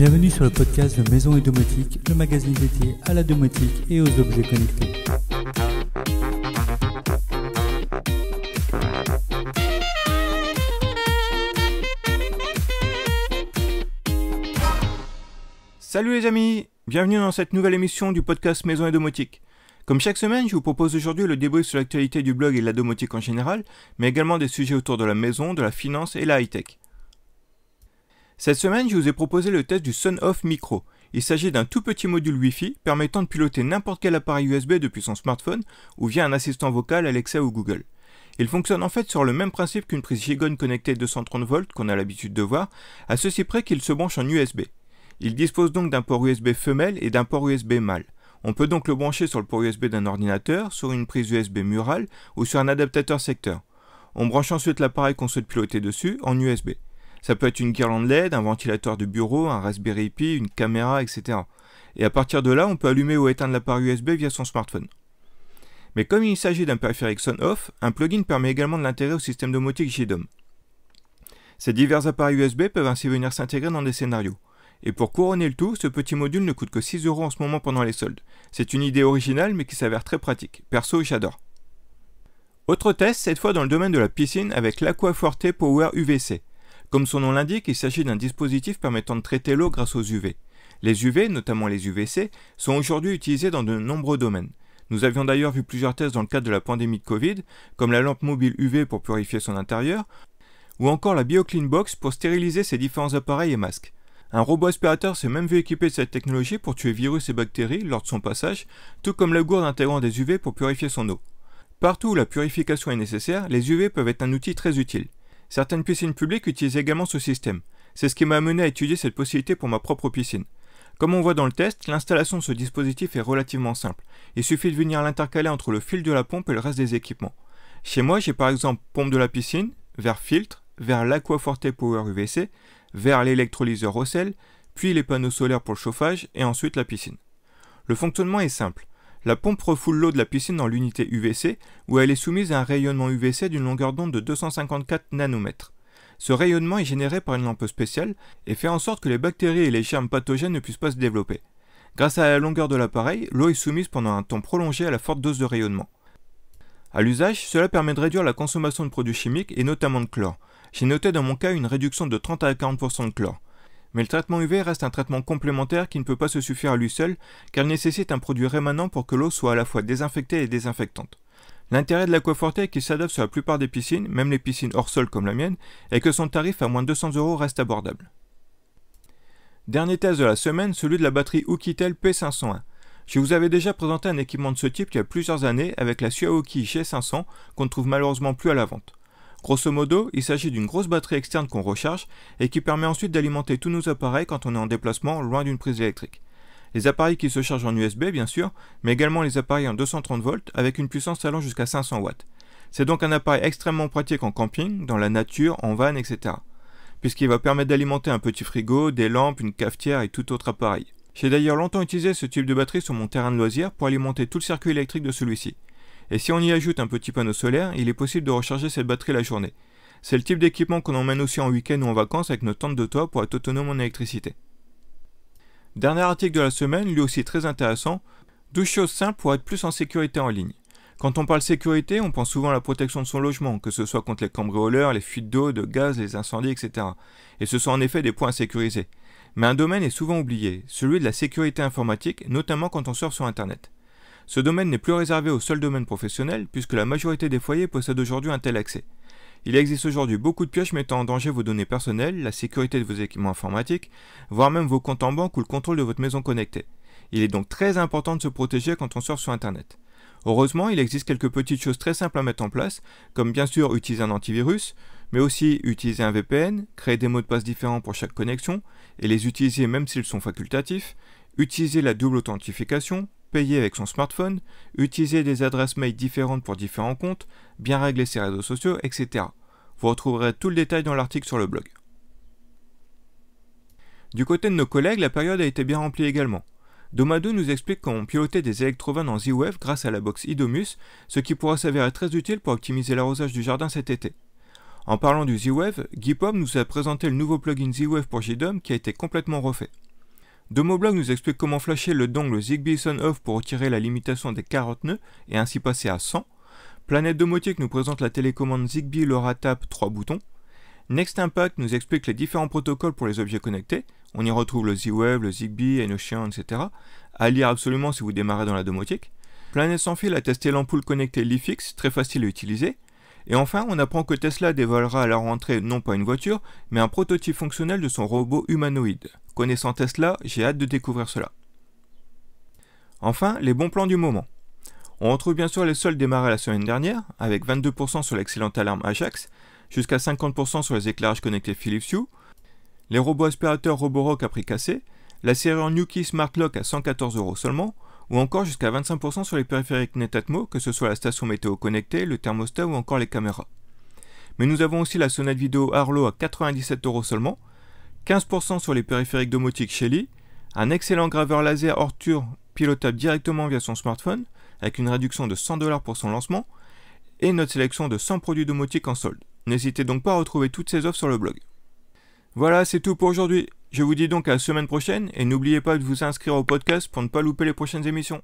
Bienvenue sur le podcast de Maison et Domotique, le magazine dédié à la domotique et aux objets connectés. Salut les amis, bienvenue dans cette nouvelle émission du podcast Maison et Domotique. Comme chaque semaine, je vous propose aujourd'hui le débrief sur l'actualité du blog et de la domotique en général, mais également des sujets autour de la maison, de la finance et la high-tech. Cette semaine, je vous ai proposé le test du Sonoff Micro. Il s'agit d'un tout petit module Wi-Fi permettant de piloter n'importe quel appareil USB depuis son smartphone ou via un assistant vocal Alexa ou Google. Il fonctionne en fait sur le même principe qu'une prise Gigon connectée 230 volts qu'on a l'habitude de voir, à ceci près qu'il se branche en USB. Il dispose donc d'un port USB femelle et d'un port USB mâle. On peut donc le brancher sur le port USB d'un ordinateur, sur une prise USB murale ou sur un adaptateur secteur. On branche ensuite l'appareil qu'on souhaite piloter dessus en USB. Ça peut être une guirlande LED, un ventilateur de bureau, un Raspberry Pi, une caméra, etc. Et à partir de là, on peut allumer ou éteindre l'appareil USB via son smartphone. Mais comme il s'agit d'un périphérique Sonoff, un plugin permet également de l'intégrer au système domotique JDOM. Ces divers appareils USB peuvent ainsi venir s'intégrer dans des scénarios. Et pour couronner le tout, ce petit module ne coûte que 6 € en ce moment pendant les soldes. C'est une idée originale mais qui s'avère très pratique. Perso, j'adore. Autre test, cette fois dans le domaine de la piscine avec l'Aquaforte Power UVC. Comme son nom l'indique, il s'agit d'un dispositif permettant de traiter l'eau grâce aux UV. Les UV, notamment les UVC, sont aujourd'hui utilisés dans de nombreux domaines. Nous avions d'ailleurs vu plusieurs tests dans le cadre de la pandémie de Covid, comme la lampe mobile UV pour purifier son intérieur, ou encore la BioClean Box pour stériliser ses différents appareils et masques. Un robot aspirateur s'est même vu équipé de cette technologie pour tuer virus et bactéries lors de son passage, tout comme la gourde intégrant des UV pour purifier son eau. Partout où la purification est nécessaire, les UV peuvent être un outil très utile. Certaines piscines publiques utilisent également ce système. C'est ce qui m'a amené à étudier cette possibilité pour ma propre piscine. Comme on voit dans le test, l'installation de ce dispositif est relativement simple. Il suffit de venir l'intercaler entre le fil de la pompe et le reste des équipements. Chez moi, j'ai par exemple pompe de la piscine, vers filtre, vers l'Aquaforte Power UVC, vers l'électrolyseur au sel, puis les panneaux solaires pour le chauffage et ensuite la piscine. Le fonctionnement est simple. La pompe refoule l'eau de la piscine dans l'unité UVC où elle est soumise à un rayonnement UVC d'une longueur d'onde de 254 nanomètres. Ce rayonnement est généré par une lampe spéciale et fait en sorte que les bactéries et les germes pathogènes ne puissent pas se développer. Grâce à la longueur de l'appareil, l'eau est soumise pendant un temps prolongé à la forte dose de rayonnement. À l'usage, cela permet de réduire la consommation de produits chimiques et notamment de chlore. J'ai noté dans mon cas une réduction de 30 à 40% de chlore. Mais le traitement UV reste un traitement complémentaire qui ne peut pas se suffire à lui seul car il nécessite un produit rémanent pour que l'eau soit à la fois désinfectée et désinfectante. L'intérêt de l'Aquaforte est qu'il s'adapte sur la plupart des piscines, même les piscines hors sol comme la mienne, et que son tarif à moins de 200 € reste abordable. Dernier test de la semaine, celui de la batterie Oukitel P501. Je vous avais déjà présenté un équipement de ce type il y a plusieurs années avec la Suaoki G500 qu'on ne trouve malheureusement plus à la vente. Grosso modo, il s'agit d'une grosse batterie externe qu'on recharge et qui permet ensuite d'alimenter tous nos appareils quand on est en déplacement loin d'une prise électrique. Les appareils qui se chargent en USB bien sûr, mais également les appareils en 230 volts avec une puissance allant jusqu'à 500 watts. C'est donc un appareil extrêmement pratique en camping, dans la nature, en van, etc. Puisqu'il va permettre d'alimenter un petit frigo, des lampes, une cafetière et tout autre appareil. J'ai d'ailleurs longtemps utilisé ce type de batterie sur mon terrain de loisirs pour alimenter tout le circuit électrique de celui-ci. Et si on y ajoute un petit panneau solaire, il est possible de recharger cette batterie la journée. C'est le type d'équipement qu'on emmène aussi en week-end ou en vacances avec nos tentes de toit pour être autonome en électricité. Dernier article de la semaine, lui aussi très intéressant, 12 choses simples pour être plus en sécurité en ligne. Quand on parle sécurité, on pense souvent à la protection de son logement, que ce soit contre les cambrioleurs, les fuites d'eau, de gaz, les incendies, etc. Et ce sont en effet des points à sécuriser. Mais un domaine est souvent oublié, celui de la sécurité informatique, notamment quand on surfe sur Internet. Ce domaine n'est plus réservé au seul domaine professionnel, puisque la majorité des foyers possèdent aujourd'hui un tel accès. Il existe aujourd'hui beaucoup de pièges mettant en danger vos données personnelles, la sécurité de vos équipements informatiques, voire même vos comptes en banque ou le contrôle de votre maison connectée. Il est donc très important de se protéger quand on surfe sur Internet. Heureusement, il existe quelques petites choses très simples à mettre en place, comme bien sûr utiliser un antivirus, mais aussi utiliser un VPN, créer des mots de passe différents pour chaque connexion, et les utiliser même s'ils sont facultatifs, utiliser la double authentification, payer avec son smartphone, utiliser des adresses mail différentes pour différents comptes, bien régler ses réseaux sociaux, etc. Vous retrouverez tout le détail dans l'article sur le blog. Du côté de nos collègues, la période a été bien remplie également. Domadou nous explique comment piloter des électrovannes en Z-Wave grâce à la box Idomus, ce qui pourra s'avérer très utile pour optimiser l'arrosage du jardin cet été. En parlant du Z-Wave, Guy Pomme nous a présenté le nouveau plugin Z-Wave pour JDOM qui a été complètement refait. Domoblog nous explique comment flasher le dongle Zigbee on-off pour retirer la limitation des 40 nœuds et ainsi passer à 100. Planète Domotique nous présente la télécommande Zigbee LoRa Tap 3 boutons. Next Impact nous explique les différents protocoles pour les objets connectés. On y retrouve le Z-Wave, le Zigbee, Enocean, etc. À lire absolument si vous démarrez dans la domotique. Planète Sans Fil a testé l'ampoule connectée Lifix, très facile à utiliser. Et enfin, on apprend que Tesla dévoilera à la rentrée non pas une voiture, mais un prototype fonctionnel de son robot humanoïde. Connaissant Tesla, j'ai hâte de découvrir cela. Enfin, les bons plans du moment. On retrouve bien sûr les soldes démarrés la semaine dernière, avec 22% sur l'excellente alarme Ajax, jusqu'à 50% sur les éclairages connectés Philips Hue, les robots aspirateurs Roborock à prix cassé, la série Nuki Smart Lock à 114 € seulement, ou encore jusqu'à 25% sur les périphériques Netatmo, que ce soit la station météo connectée, le thermostat ou encore les caméras. Mais nous avons aussi la sonnette vidéo Arlo à 97 € seulement, 15% sur les périphériques domotiques Shelly, un excellent graveur laser Ortur pilotable directement via son smartphone, avec une réduction de 100 $ pour son lancement, et notre sélection de 100 produits domotiques en solde. N'hésitez donc pas à retrouver toutes ces offres sur le blog. Voilà, c'est tout pour aujourd'hui. Je vous dis donc à la semaine prochaine et n'oubliez pas de vous inscrire au podcast pour ne pas louper les prochaines émissions.